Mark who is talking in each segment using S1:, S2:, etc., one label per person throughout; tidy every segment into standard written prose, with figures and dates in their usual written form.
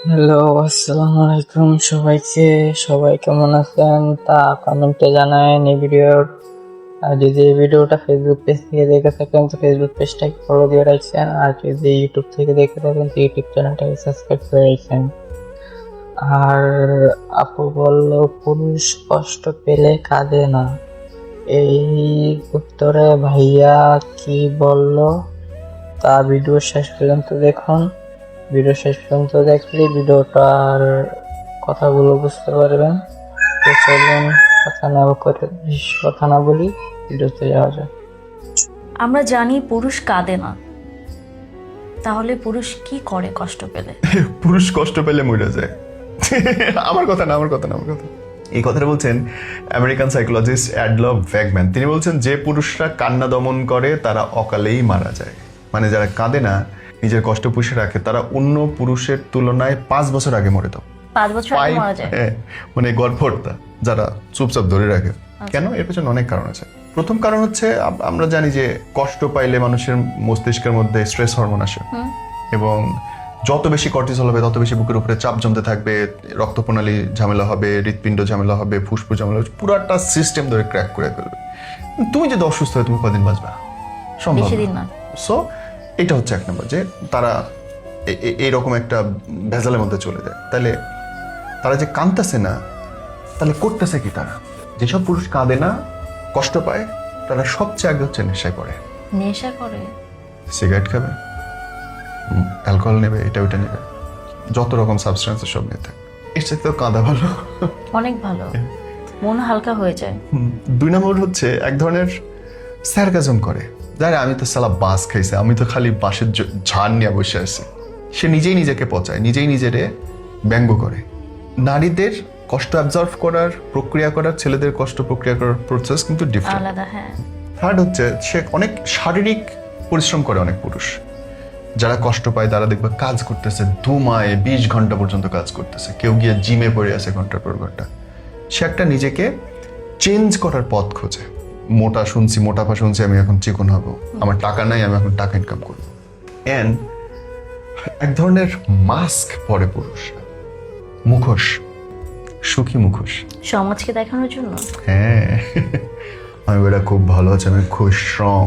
S1: Hello, আসসালামু আলাইকুম সবাইকে। সবাই কেমন আছেন তা কমেন্টে জানায়েন এই ভিডিওর। আর যদি এই ভিডিওটা ফেসবুক পেজ থেকে দেখে থাকেন তো ফেসবুক পেজটাকে ফলো দিয়ে রাখছেন, আর যদি ইউটিউব থেকে দেখে থাকেন তো ইউটিউব চ্যানেলটাকে সাবস্ক্রাইব করে রাখছেন। আর আপু বলল পুরুষ কষ্ট পেলে কাঁদে না, এই উত্তরে ভাইয়া কি বলল তা ভিডিও শেষ পর্যন্ত দেখুন। ভিডিও শেষ পর্যন্ত দেখলে ভিডিওটার কথাগুলো বুঝতে পারবেন। তো চলুন কথা না বলি ভিডিওতে যাওয়া যায়।
S2: আমরা জানি পুরুষ কাঁদে না, তাহলে পুরুষ কি করে কষ্ট পেলে?
S3: পুরুষ কষ্ট পেলে মরে যায়। আমার কথা না। এই কথাটা বলছেন আমেরিকান সাইকোলজিস্ট অ্যাডলফ ভ্যাগম্যান। তিনি বলছেন যে পুরুষরা কান্না দমন করে তারা অকালেই মারা যায়। মানে যারা কাঁদে না, নিজের কষ্ট পুষে রাখে, তারা অন্য পুরুষের তুলনায় 5 বছর আগে মরে দাও।
S2: 5 বছর আগে মারা যায়?
S3: হ্যাঁ, মানে গল্পটা যারা চুপচাপ ধরে রাখে। কেন? এর পেছনে অনেক কারণ আছে। প্রথম কারণ হচ্ছে আমরা জানি যে কষ্ট পাইলে মানুষের মস্তিষ্কের মধ্যে স্ট্রেস হরমোন আসে, এবং যত বেশি কর্টিসল হবে তত বেশি বুকের উপরে চাপ জমতে থাকবে, রক্তপ্রণালী ঝামেলা হবে, হৃৎপিণ্ড ঝামেলা হবে, ফুসফুস ঝামেলা হবে, পুরাটা সিস্টেম ধরে ক্র্যাক করে ফেলবে। তুমি যদি অসুস্থ হয় তুমি কদিন বাঁচবা? সম্ভব না। সো এটা হচ্ছে এক নম্বর, যে তারা এইরকম একটা ভেজালের মধ্যে চলে যায়। তাহলে তারা যে কাঁদতেছে না, তাহলে করতেছে কি? তারা যেসব পুরুষ কাঁদে না, কষ্ট পায়, তারা সবচেয়ে আগে হচ্ছে নেশায় পড়ে।
S2: নেশা করে?
S3: সিগারেট খাবে, অ্যালকোহল নেবে, এটা ওইটা নেবে, যত রকম সাবস্টেন্স সব নিয়ে থাকে। এর সাথে তো কাঁদা ভালো,
S2: অনেক ভালো, মন হালকা হয়ে যায়।
S3: 2 নম্বর হচ্ছে এক ধরনের স্যারকাজম করে, যারা আমি তো সালা বাস খাইছে, আমি তো খালি বাসের ঝাড় নিয়ে বসে আছি। সে নিজেই নিজেকে পচায়, নিজেই নিজেরে ব্যঙ্গ করে। নারীদের কষ্ট অ্যাবজর্ভ করার, প্রক্রিয়া করার, ছেলেদের কষ্ট প্রক্রিয়া করার প্রসেস কিন্তু ডিফারেন্ট,
S2: আলাদা। হ্যাঁ।
S3: থার্ড হচ্ছে সে অনেক শারীরিক পরিশ্রম করে। অনেক পুরুষ যারা কষ্ট পায় তারা দেখবে কাজ করতেছে, ধুমায় 20 ঘন্টা পর্যন্ত কাজ করতেছে, কেউ গিয়ে জিমে পড়ে আছে ঘন্টার পর ঘন্টা। সে একটা নিজেকে চেঞ্জ করার পথ খোঁজে। মোটাপা শুনছি, আমি এখন চিকন হব, আমার টাকা নাই, আমি এখন টাকা ইনকাম করবো। এন্ড এক ধরনের মাস্ক পরে পুরুষরা, মুখোশ, সুখী মুখোশ,
S2: সমাজকে দেখানোর জন্য।
S3: হ্যাঁ, আমি বেটা খুব ভালো আছে, আমি খুব স্ট্রং,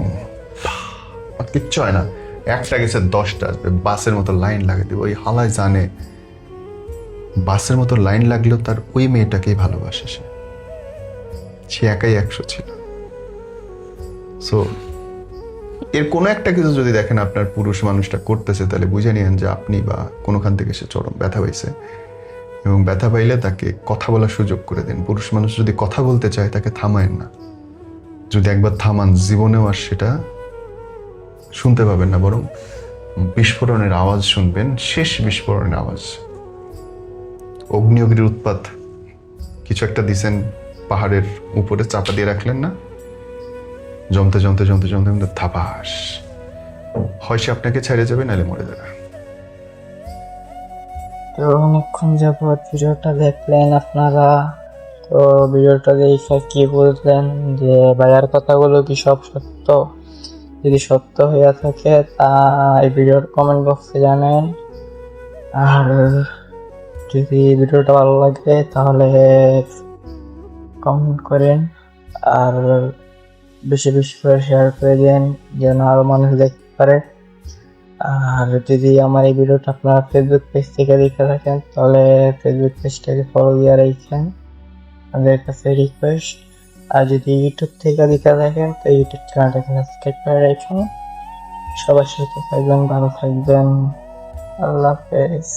S3: কিচ্ছু হয় না। একটা গেছে 10টা আসবে, বাসের মতো লাইন লাগে দিব। ওই হালায় জানে বাসের মতো লাইন লাগলেও তার ওই মেয়েটাকেই ভালোবাসে। সে একাই 100 ছিল। সো এর কোনো একটা কিছু যদি দেখেন আপনার পুরুষ মানুষটা করতেছে, তাহলে বুঝে নিয়েন যে আপনি বা কোনোখান থেকে সে চরম ব্যথা পাইছে, এবং ব্যথা পাইলে তাকে কথা বলার সুযোগ করে দিন। পুরুষ মানুষ যদি কথা বলতে চায় তাকে থামায়েন না। যদি একবার থামান, জীবনেও আর সেটা শুনতে পাবেন না, বরং বিস্ফোরণের আওয়াজ শুনবেন, শেষ বিস্ফোরণের আওয়াজ। অগ্নির উৎপাত, কিছু একটা দিছেন পাহাড়ের উপরে, চাপা দিয়ে রাখলেন না, জমতে জমতে জমতে জমতে জমতে থাপাস, হয় সে আপনাকে ছেড়ে যাবে, নাহলে মরে যাবে।
S1: তো অনেকক্ষণ যাবত ভিডিওটা দেখলেন আপনারা, তো ভিডিওটা দেখে কি বুঝলেন যে ভাইয়ার কথাগুলো কি সব সত্য? যদি সত্য হয়ে থাকে তা এই ভিডিওর কমেন্ট বক্সে জানেন। আর যদি ভিডিওটা ভালো লাগে তাহলে কমেন্ট করেন, আর বেশি বেশি করে শেয়ার করে দেন যেন আরো মানুষ দেখতে পারে। আর যদি আমার এই ভিডিওটা আপনারা ফেসবুক পেজ থেকে দেখে থাকেন তাহলে ফেসবুক পেজটাকে ফলো দিয়ে রাখেন, আমাদের কাছে রিকোয়েস্ট। আর যদি ইউটিউব থেকে দেখে থাকেন তো ইউটিউব চ্যানেলটাকে সাবস্ক্রাইব করে রাখেন। সবার সাথে থাকবেন, ভালো থাকবেন, আল্লাহ হাফেজ।